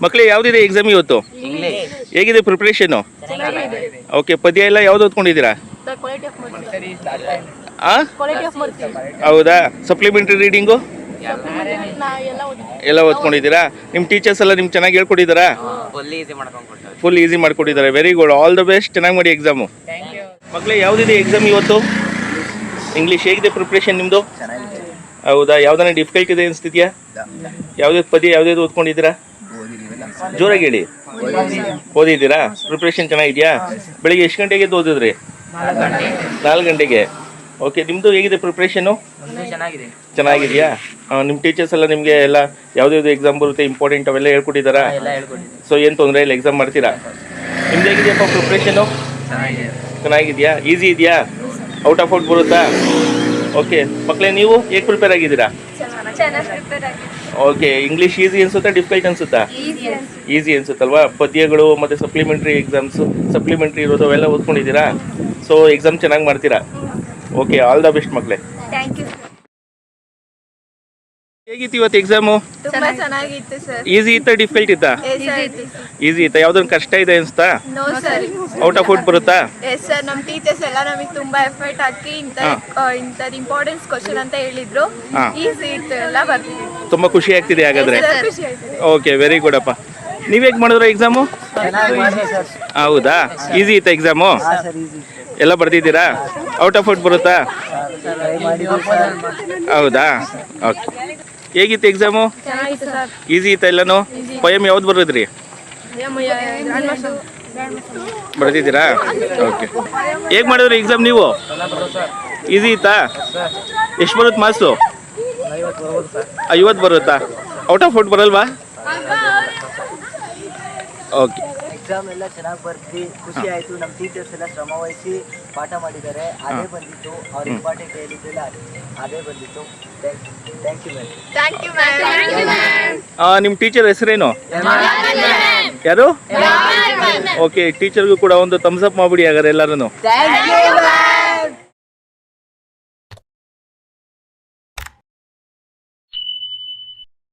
ಮಕ್ಕಳೇ ಯಾವುದಿದೆ ಎಕ್ಸಾಮ್ ಇವತ್ತು? ಹೇಗಿದೆ ಪ್ರಿಪ್ರೇಷನ್ನು? ಓಕೆ, ಪದ್ಯ ಎಲ್ಲ ಯಾವ್ದು ಓದ್ಕೊಂಡಿದ್ದೀರಾ? ಹೌದಾ? ಸಪ್ಲಿಮೆಂಟ್ರಿ ರೀಡಿಂಗು ಎಲ್ಲ ಓದ್ಕೊಂಡಿದ್ದೀರಾ? ನಿಮ್ಮ ಟೀಚರ್ಸ್ ಎಲ್ಲ ನಿಮ್ಗೆ ಚೆನ್ನಾಗಿ ಹೇಳ್ಕೊಟ್ಟಿದ್ದಾರಾ? ಫುಲ್ ಈಸಿ ಮಾಡ್ಕೊಟ್ಟಿದ್ದಾರೆ. Very good, all the best. ಚೆನ್ನಾಗಿ ಮಾಡಿ ಎಕ್ಸಾಮು. ಮಕ್ಕಳೇ ಯಾವುದಿದೆ ಎಕ್ಸಾಮ್ ಇವತ್ತು? ಇಂಗ್ಲೀಷ್ ಹೇಗಿದೆ ಪ್ರಿಪ್ರೇಷನ್ ನಿಮ್ಮದು? ಹೌದಾ? ಯಾವ್ದಾನ ಡಿಫಿಕಲ್ಟ್ ಇದೆ ಅನಿಸ್ತಿದ್ಯಾ? ಯಾವ್ದು ಪದ್ಯ ಯಾವ್ದು ಓದ್ಕೊಂಡಿದ್ದೀರಾ? ಜೋರಾಗಿ ಹೇಳಿ. ಓದಿದ್ದೀರಾ? ಪ್ರಿಪ್ರೇಷನ್ ಚೆನ್ನಾಗಿದೆಯಾ? ಬೆಳಿಗ್ಗೆ ಎಷ್ಟು ಗಂಟೆಗೆ ಓದಿದ್ರಿ? 4 ಗಂಟೆಗೆ. ಓಕೆ, ನಿಮ್ಮದು ಹೇಗಿದೆ ಪ್ರಿಪ್ರೇಷನ್ನು? ಚೆನ್ನಾಗಿದೆಯಾ? ನಿಮ್ಮ ಟೀಚರ್ಸ್ ಎಲ್ಲ ನಿಮಗೆ ಎಲ್ಲ ಯಾವ್ದು ಎಕ್ಸಾಮ್ ಬರುತ್ತೆ ಇಂಪಾರ್ಟೆಂಟ್ ಅವೆಲ್ಲ ಹೇಳ್ಕೊಟ್ಟಿದ್ದಾರಾ? ಸೊ ಏನು ತೊಂದರೆ ಇಲ್ಲ, ಎಕ್ಸಾಮ್ ಮಾಡ್ತೀರಾ? ನಿಮ್ದು ಹೇಗಿದೆಯಪ್ಪ ಪ್ರಿಪ್ರೇಷನ್ನು? ಚೆನ್ನಾಗಿದೆಯಾ? ಈಸಿ ಇದೆಯಾ? ಔಟ್ ಆಫ್ ಔಟ್ ಬರುತ್ತಾ? ಓಕೆ, ಮಕ್ಕಳೇ ನೀವು ಹೇಗೆ ಪ್ರಿಪೇರ್ ಆಗಿದ್ದೀರಾ? ಓಕೆ, ಇಂಗ್ಲೀಷ್ ಈಸಿ ಅನ್ಸುತ್ತಾ ಡಿಫಿಕಲ್ಟ್ ಅನ್ಸುತ್ತಾ? ಈಸಿ ಅನ್ಸುತ್ತಲ್ವಾ? ಪದ್ಯಗಳು ಮತ್ತು ಸಪ್ಲಿಮೆಂಟ್ರಿ ಎಕ್ಸಾಮ್ಸು ಸಪ್ಲಿಮೆಂಟ್ರಿ ಇರೋದು ಅವೆಲ್ಲ ಓದ್ಕೊಂಡಿದ್ದೀರಾ? ಸೊ ಎಕ್ಸಾಮ್ ಚೆನ್ನಾಗಿ ಮಾಡ್ತೀರಾ? ಓಕೆ, ಆಲ್ ದ ಬೆಸ್ಟ್ ಮಕ್ಕಳೇ. ಹೇಗಿತ್ತು ಇವತ್ತು ಎಕ್ಸಾಮು? ತುಂಬಾ ಚೆನ್ನಾಗಿತ್ತು ಸರ್. ಈಸಿ ಇತ್ತಾ ಡಿಫಿಕಲ್ಟ್ ಇತ್ತಾ? ಈಸಿ ಇತ್ತಾ? ಯಾವ್ದೊಂದು ಕಷ್ಟ ಇದೆ ಅನ್ಸ್ತಾ? No sir. Out of out ಬರುತ್ತಾ? ಎಸ್ ಸರ್, ನಮ್ಮ ಟೀಚರ್ಸ್ ಎಲ್ಲ ನಮಗೆ ತುಂಬಾ ಎಫರ್ಟ್ ಹಾಕಿ ಇಂಥದ್ದು ಇಂಪಾರ್ಟೆನ್ಸ್ ಕ್ವಶನ್ ಅಂತ ಹೇಳಿದ್ರು. ಈಸಿ ಇತ್ತು, ಎಲ್ಲ ಬರ್ತಿದ್ವಿ. ತುಂಬಾ ಖುಷಿ ಆಗ್ತಿದೆ ಹಾಗಾದ್ರೆ. ಖುಷಿ ಆಯ್ತು. ಓಕೆ, ವೆರಿ ಗುಡ್ ಅಪ್ಪ. ನೀವ್ ಹೇಗೆ ಮಾಡಿದ್ರು ಎಕ್ಸಾಮು? ಹೌದಾ? ಈಸಿ ಇತ್ತಾ ಎಕ್ಸಾಮು? ಎಲ್ಲ ಬರ್ದಿದ್ದೀರಾ? ಔಟ್ ಆಫ್ ಔಟ್ ಬರುತ್ತಾ? ಹೌದಾ? ಓಕೆ, ಹೇಗಿತ್ತು ಎಕ್ಸಾಮು? ಈಸಿ ಇತ್ತಾ ಎಲ್ಲನೂ? ಪೊಯಮ್ ಯಾವ್ದು ಬರೋದ್ರಿ? ಬರ್ದಿದ್ದೀರಾ? ಓಕೆ, ಹೇಗೆ ಮಾಡಿದ್ರಿ ಎಕ್ಸಾಮ್ ನೀವು? ಈಸಿ ಇತ್ತಾ? ಎಷ್ಟು ಬರುತ್ತೆ ಮಾರ್ಕ್ಸು? 50 ಬರುತ್ತಾ? ಔಟ್ ಆಫ್ ಔಟ್ ಬರಲ್ವಾ? ಓಕೆ, ಎಕ್ಸಾಮ್ ಎಲ್ಲ ಚೆನ್ನಾಗಿ ಬರ್ತಿ, ಖುಷಿ ಆಯಿತು. ನಮ್ಮ ಟೀಚರ್ಸ್ ಎಲ್ಲ ಶ್ರಮ ವಹಿಸಿ ಪಾಠ ಮಾಡಿದ್ದಾರೆ, ಅದೇ ಬಂದಿತ್ತು. ಅವ್ರು ಇಂಪಾರ್ಟೆಂಟ್ ಹೇಳಿದ್ದಿಲ್ಲ, ಅದೇ ಬಂದಿತ್ತು. Thank you ma'am. ನಿಮ್ಮ ಟೀಚರ್ ಹೆಸರೇನು? ಯಾರು? ಓಕೆ, ಟೀಚರ್ಗೂ ಕೂಡ ಒಂದು ಥಮ್ಸ್ ಅಪ್ ಮಾಡ್ಬಿಡಿ ಹಾಗಾದ್ರೆ ಎಲ್ಲರೂ.